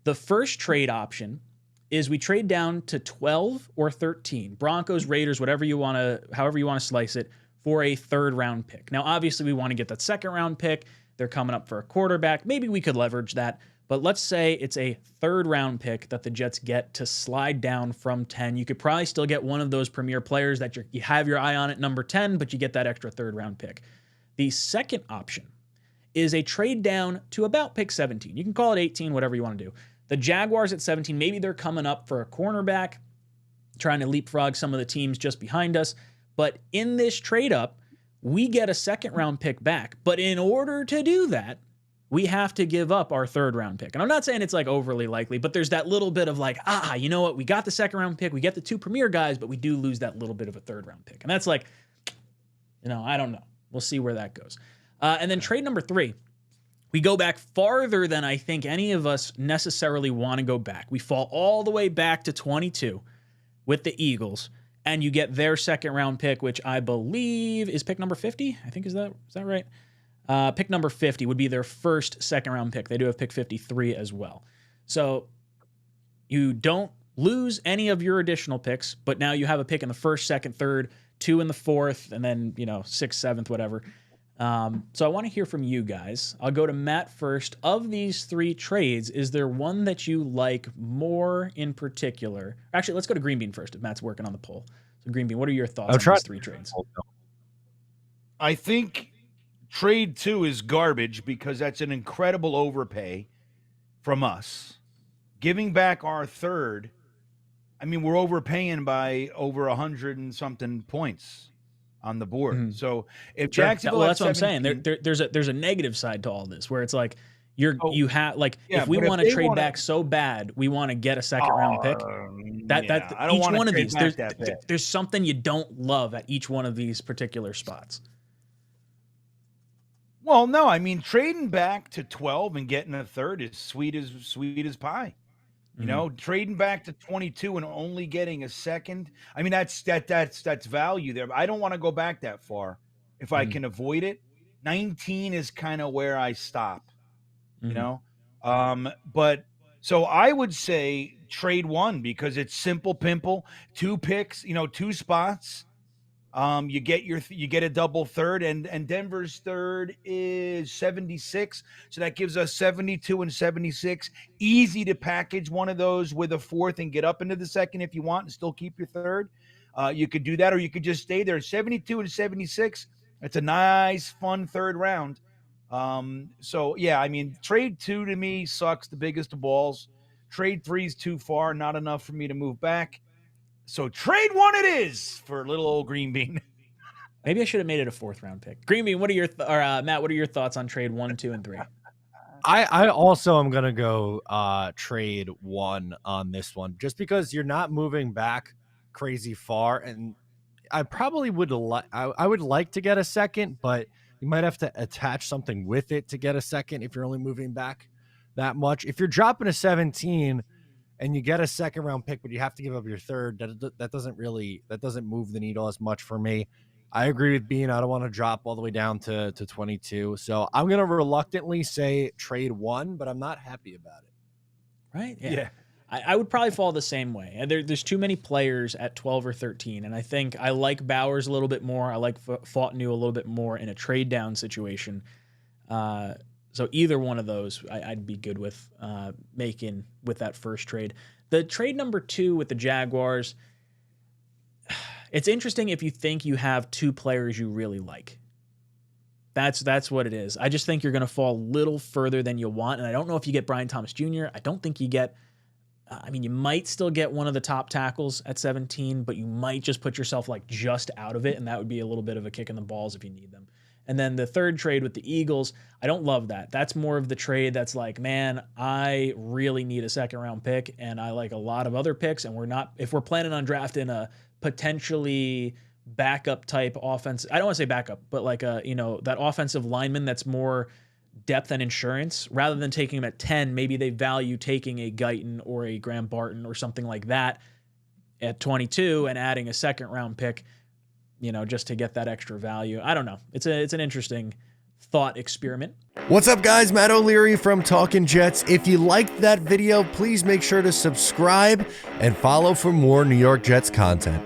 The first trade option is we trade down to 12 or 13, Broncos, Raiders, however you want to slice it, for a third round pick. Now, obviously, we want to get that second round pick. They're coming up for a quarterback. Maybe we could leverage that. But let's say it's a third round pick that the Jets get to slide down from 10. You could probably still get one of those premier players that you have your eye on at number 10, but you get that extra third round pick. The second option is a trade down to about pick 17. You can call it 18, whatever you want to do. The Jaguars at 17, maybe they're coming up for a cornerback, trying to leapfrog some of the teams just behind us. But in this trade up, we get a second round pick back. But in order to do that, we have to give up our third round pick. And I'm not saying it's like overly likely, but there's that little bit of like, you know what? We got the second round pick. We get the 2 premier guys, but we do lose that little bit of a third round pick. And that's like, I don't know. We'll see where that goes. And then trade number 3, we go back farther than I think any of us necessarily want to go back. We fall all the way back to 22 with the Eagles, and you get their second round pick, which I believe is pick number 50. I think is that right? Pick number 50 would be their first second round pick. They do have pick 53 as well. So you don't lose any of your additional picks, but now you have a pick in the first, second, third, 2 in the fourth, and then, 6th, 7th, whatever. So I want to hear from you guys. I'll go to Matt first. Of these 3 trades, is there one that you like more in particular? Actually, let's go to Green Bean first if Matt's working on the poll. So Green Bean, what are your thoughts on these 3 trades? I think trade 2 is garbage because that's an incredible overpay from us. Giving back our third, we're overpaying by over 100 and something points on the board. Mm-hmm. So if Jacksonville, that's what I'm saying. There's a negative side to all this where it's like if we want to trade back so bad, we want to get a second round pick. I don't each one of these, there's something you don't love at each one of these particular spots. Well, no, trading back to 12 and getting a third is sweet as pie. Trading back to 22 and only getting a second. That's value there. I don't want to go back that far if I can avoid it. 19 is kind of where I stop, But so I would say trade 1 because it's simple pimple, 2 picks, 2 spots. You get a double third, and Denver's third is 76, so that gives us 72 and 76. Easy to package one of those with a fourth and get up into the second if you want and still keep your third. You could do that, or you could just stay there. 72 and 76. It's a nice, fun third round. Trade 2 to me sucks the biggest of balls. Trade 3 is too far, not enough for me to move back. So trade 1 it is for little old Green Bean. Maybe I should have made it a 4th round pick. Green Bean, what are your Matt? What are your thoughts on trade 1, 2, and 3? I also am gonna go trade 1 on this one, just because you're not moving back crazy far, and I probably would I would like to get a second, but you might have to attach something with it to get a second if you're only moving back that much. If you're dropping a 17. And you get a second round pick, but you have to give up your third. That doesn't move the needle as much for me. I agree with Bean. I don't want to drop all the way down to 22. So I'm going to reluctantly say trade 1, but I'm not happy about it. Right? Yeah. I would probably fall the same way. There's too many players at 12 or 13. And I think I like Bowers a little bit more. I like Fautanu a little bit more in a trade down situation. So either one of those I'd be good with making with that first trade. The trade number 2 with the Jaguars, it's interesting if you think you have 2 players you really like. That's what it is. I just think you're going to fall a little further than you want, and I don't know if you get Brian Thomas Jr. I don't think you get you might still get one of the top tackles at 17, but you might just put yourself just out of it, and that would be a little bit of a kick in the balls if you need them. And then the third trade with the Eagles, I don't love that. That's more of the trade that's like, man, I really need a second round pick, and I like a lot of other picks, and if we're planning on drafting a potentially backup type offense, I don't want to say backup, but that offensive lineman that's more depth and insurance, rather than taking him at 10, maybe they value taking a Guyton or a Graham Barton or something like that at 22 and adding a second round pick, just to get that extra value. I don't know. It's an interesting thought experiment. What's up, guys? Matt O'Leary from Talkin' Jets. If you liked that video, please make sure to subscribe and follow for more New York Jets content.